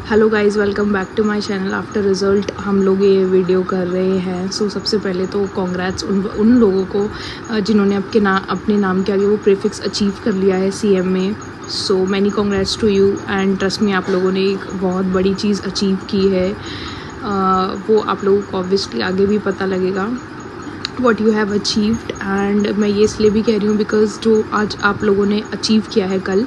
Hello guys, welcome back to my channel. After result हम लोग ये वीडियो कर रहे हैं। सबसे पहले तो कॉन्ग्रेट्स उन लोगों को जिन्होंने अपने नाम के आगे वो प्रीफिक्स अचीव कर लिया है सीएम में। So many congrats to you and trust me, आप लोगों ने एक बहुत बड़ी चीज़ अचीव की है। वो आप लोगों को ऑब्वियसली आगे भी पता लगेगा what you have achieved. And मैं ये इसलिए भी कह रही हूँ बिकॉज़ जो आज आप लोगों ने अचीव किया है कल,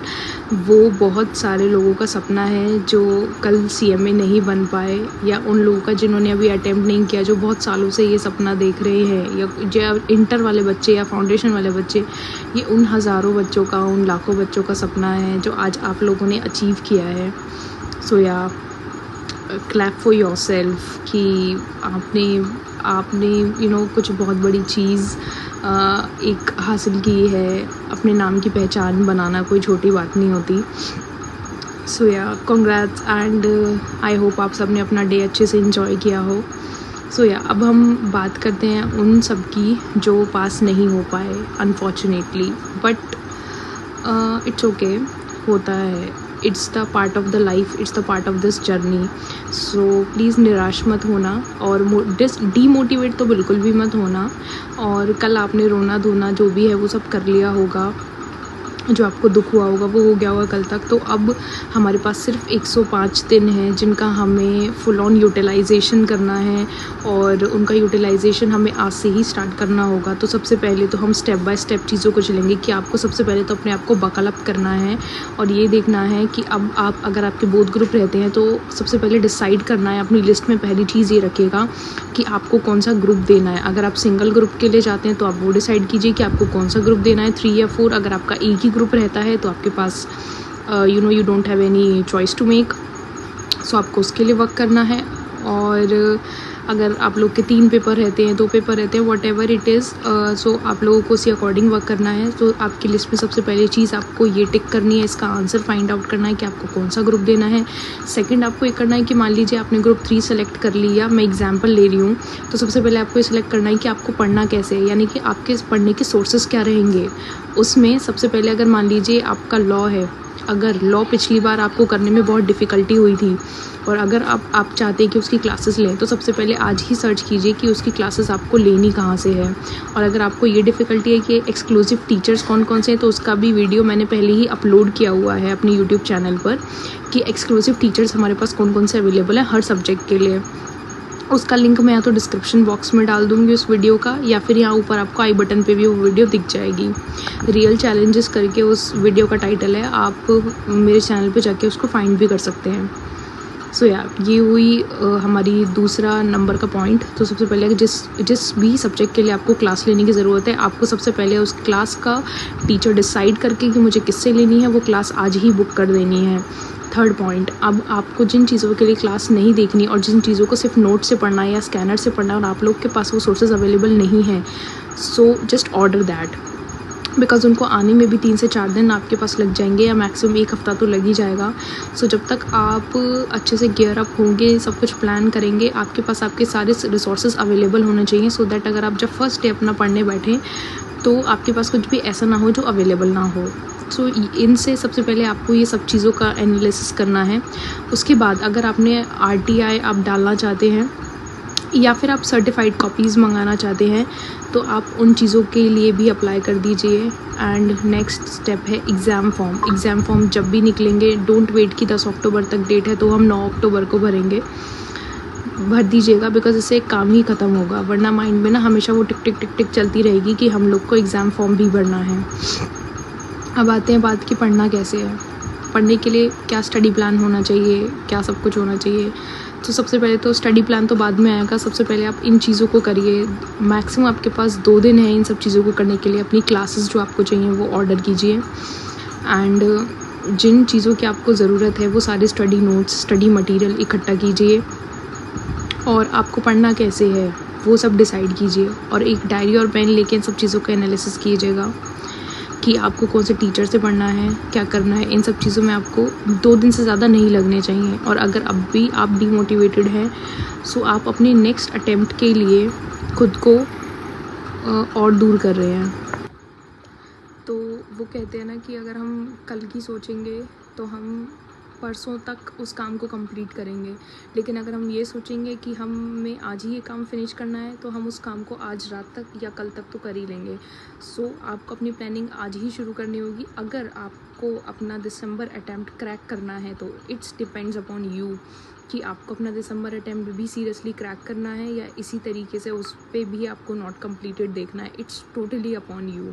वो बहुत सारे लोगों का सपना है जो कल सीएम में नहीं बन पाए, या उन लोगों का जिन्होंने अभी अटेम्प्ट नहीं किया, जो बहुत सालों से ये सपना देख रहे हैं, या जो इंटर वाले बच्चे या फाउंडेशन वाले बच्चे, ये उन हज़ारों बच्चों का, उन लाखों बच्चों का सपना है जो आज आप लोगों ने अचीव किया है। सो या क्लैप फॉर योर सेल्फ कि आपने कुछ बहुत बड़ी चीज़ एक हासिल की है। अपने नाम की पहचान बनाना कोई छोटी बात नहीं होती। सो या कॉन्ग्रेट्स एंड आई होप आप सब ने अपना डे अच्छे से इंजॉय किया हो। सो या अब हम बात करते हैं उन सब की जो पास नहीं हो पाए अनफॉर्चुनेटली, बट इट्स ओके, होता है। It's the part of the life, it's the part of this journey. So please निराश मत होना और डीमोटिवेट तो बिल्कुल भी मत होना। और कल आपने रोना धोना जो भी है वो सब कर लिया होगा, जो आपको दुख हुआ होगा वो हो गया होगा कल तक। तो अब हमारे पास सिर्फ 105 दिन हैं जिनका हमें फुल ऑन यूटिलाइजेशन करना है, और उनका यूटिलाइजेशन हमें आज से ही स्टार्ट करना होगा। तो सबसे पहले तो हम स्टेप बाय स्टेप चीज़ों को चलेंगे कि आपको सबसे पहले तो अपने आप को बकल अप करना है और ये देखना है कि अब आप अगर आपके बोथ ग्रुप रहते हैं तो सबसे पहले डिसाइड करना है। अपनी लिस्ट में पहली चीज़ ये रखिएगा कि आपको कौन सा ग्रुप देना है। अगर आप सिंगल ग्रुप के लिए जाते हैं तो आप वो डिसाइड कीजिए कि आपको कौन सा ग्रुप देना है, 3 या 4। अगर आपका एक ही ग्रुप रहता है तो आपके पास you don't have any choice to make, so आपको उसके लिए वर्क करना है। और अगर आप लोग के 3 पेपर रहते हैं, 2 पेपर रहते हैं, वॉट एवर इट इज़, सो आप लोगों को उसी अकॉर्डिंग वर्क करना है। तो आपकी लिस्ट में सबसे पहली चीज़ आपको ये टिक करनी है, इसका आंसर फाइंड आउट करना है कि आपको कौन सा ग्रुप देना है। सेकंड, आपको ये करना है कि मान लीजिए आपने ग्रुप 3 सेलेक्ट कर लिया, मैं एग्जांपल ले रही हूँ, तो सबसे पहले आपको ये सिलेक्ट करना है कि आपको पढ़ना कैसे है, यानी कि आपके पढ़ने के सोर्सेज क्या रहेंगे। उसमें सबसे पहले अगर मान लीजिए आपका लॉ है, अगर लॉ पिछली बार आपको करने में बहुत डिफ़िकल्टी हुई थी और अगर आप चाहते हैं कि उसकी क्लासेस लें, तो सबसे पहले आज ही सर्च कीजिए कि उसकी क्लासेस आपको लेनी कहाँ से है। और अगर आपको ये डिफ़िकल्टी है कि एक्सक्लूसिव टीचर्स कौन कौन से हैं, तो उसका भी वीडियो मैंने पहले ही अपलोड किया हुआ है अपनी यूट्यूब चैनल पर कि एक्सक्लूसिव टीचर्स हमारे पास कौन कौन से अवेलेबल हैं हर सब्जेक्ट के लिए। उसका लिंक मैं या तो डिस्क्रिप्शन बॉक्स में डाल दूँगी उस वीडियो का, या फिर यहाँ ऊपर आपको आई बटन पे भी वो वीडियो दिख जाएगी। रियल चैलेंजेस करके उस वीडियो का टाइटल है, आप मेरे चैनल पे जाके उसको फाइंड भी कर सकते हैं। सो या ये हुई हमारी दूसरा नंबर का पॉइंट। तो सबसे पहले जिस भी सब्जेक्ट के लिए आपको क्लास लेने की ज़रूरत है, आपको सबसे पहले उस क्लास का टीचर डिसाइड करके कि मुझे किससे लेनी है, वो क्लास आज ही बुक कर देनी है। थर्ड पॉइंट, अब आपको जिन चीज़ों के लिए क्लास नहीं देखनी और जिन चीज़ों को सिर्फ नोट से पढ़ना है या स्कैनर से पढ़ना है और आप लोग के पास वो सोर्सेज अवेलेबल नहीं हैं, so just order that, because उनको आने में भी 3 से 4 दिन आपके पास लग जाएंगे, या मैक्सिमम 1 हफ़्ता तो लग ही जाएगा। सो जब तक आप अच्छे से गियर अप होंगे, सब कुछ प्लान करेंगे, आपके पास आपके सारे रिसोर्सेज अवेलेबल होने चाहिए, सो दैट अगर आप जब फर्स्ट डे अपना पढ़ने बैठें तो आपके पास कुछ भी ऐसा ना हो जो अवेलेबल ना हो। सो इनसे सबसे पहले आपको ये सब चीज़ों का एनालिसिस करना है। उसके बाद अगर आपने RTI आप डालना चाहते हैं या फिर आप सर्टिफाइड कॉपीज़ मंगाना चाहते हैं, तो आप उन चीज़ों के लिए भी अप्लाई कर दीजिए। एंड नेक्स्ट स्टेप है एग्ज़ाम फॉर्म। एग्ज़ाम फॉर्म जब भी निकलेंगे, डोंट वेट कि 10 अक्टूबर तक डेट है तो हम 9 अक्टूबर को भरेंगे, भर दीजिएगा, बिकॉज इससे एक काम ही ख़त्म होगा। वरना माइंड में ना हमेशा वो टिक टिक टिक टिक चलती रहेगी कि हम लोग को एग्ज़ाम फॉर्म भी भरना है। अब आते हैं बात कि पढ़ना कैसे है। पढ़ने के लिए क्या स्टडी प्लान होना चाहिए, क्या सब कुछ होना चाहिए। तो सबसे पहले तो स्टडी प्लान तो बाद में आएगा, सबसे पहले आप इन चीज़ों को करिए। मैक्सिमम आपके पास 2 दिन है इन सब चीज़ों को करने के लिए। अपनी क्लासेस जो आपको चाहिए वो ऑर्डर कीजिए, एंड जिन चीज़ों की आपको ज़रूरत है वो सारे स्टडी नोट्स, स्टडी मटेरियल इकट्ठा कीजिए, और आपको पढ़ना कैसे है वो सब डिसाइड कीजिए। और एक डायरी और पेन लेके इन सब चीज़ों का एनालिसिस कीजिएगा कि आपको कौन से टीचर से पढ़ना है, क्या करना है। इन सब चीज़ों में आपको 2 दिन से ज़्यादा नहीं लगने चाहिए। और अगर अब भी आप डीमोटिवेटेड हैं, सो आप अपने नेक्स्ट अटेम्प्ट के लिए खुद को और दूर कर रहे हैं। तो वो कहते हैं ना कि अगर हम कल की सोचेंगे तो हम परसों तक उस काम को कंप्लीट करेंगे। लेकिन अगर हम ये सोचेंगे कि हमें आज ही ये काम फिनिश करना है, तो हम उस काम को आज रात तक या कल तक तो कर ही लेंगे। सो आपको अपनी प्लानिंग आज ही शुरू करनी होगी। अगर आपको अपना दिसंबर अटैम्प्ट क्रैक करना है तो इट्स डिपेंड्स अपॉन यू कि आपको अपना दिसंबर अटैम्प्ट भी सीरियसली क्रैक करना है या इसी तरीके से उस पर भी आपको नॉट कंप्लीटेड देखना है। It's totally upon you.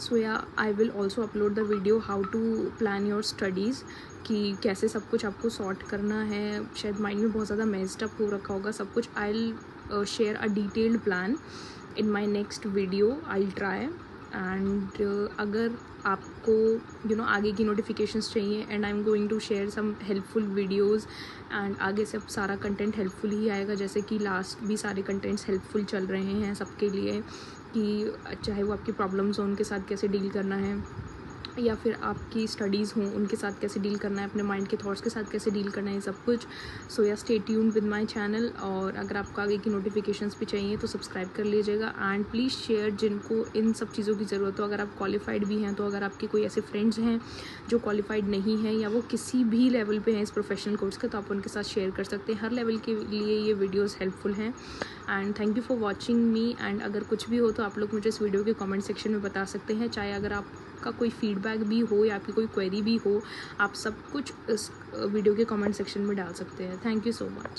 So या I will also upload the video how to plan your studies, कि कैसे सब कुछ आपको सॉर्ट करना है। शायद माइंड में बहुत ज़्यादा मेस्ड अप हो रखा होगा सब कुछ। I will share a detailed plan in my next video, I will try. And अगर आपको आगे की नोटिफिकेशंस चाहिए, and I am going to share some helpful videos, and आगे से सारा कंटेंट हेल्पफुल ही आएगा। जैसे कि लास्ट भी सारे कंटेंट्स हेल्पफुल चल रहे हैं सबके लिए, कि चाहे वो आपकी प्रॉब्लम्स हो उनके साथ कैसे डील करना है, या फिर आपकी स्टडीज़ हों उनके साथ कैसे डील करना है, अपने माइंड के थॉट्स के साथ कैसे डील करना है, सब कुछ। सो या stay tuned with my channel. और अगर आपको आगे की नोटिफिकेशंस भी चाहिए तो सब्सक्राइब कर लीजिएगा। एंड प्लीज़ शेयर जिनको इन सब चीज़ों की ज़रूरत हो। अगर आप क्वालिफाइड भी हैं तो अगर आपके कोई ऐसे फ्रेंड्स हैं जो क्वालिफाइड नहीं हैं या वो किसी भी लेवल पे हैं इस प्रोफेशनल कोर्स के, तो आप उनके साथ शेयर कर सकते हैं। हर लेवल के लिए ये वीडियोज़ हेल्पफुल हैं। And thank you for watching me. And अगर कुछ भी हो तो आप लोग मुझे इस वीडियो के कमेंट सेक्शन में बता सकते हैं। चाहे अगर आपका कोई फीडबैक भी हो या आपकी कोई क्वेरी भी हो, आप सब कुछ इस वीडियो के कमेंट सेक्शन में डाल सकते हैं। Thank you so much.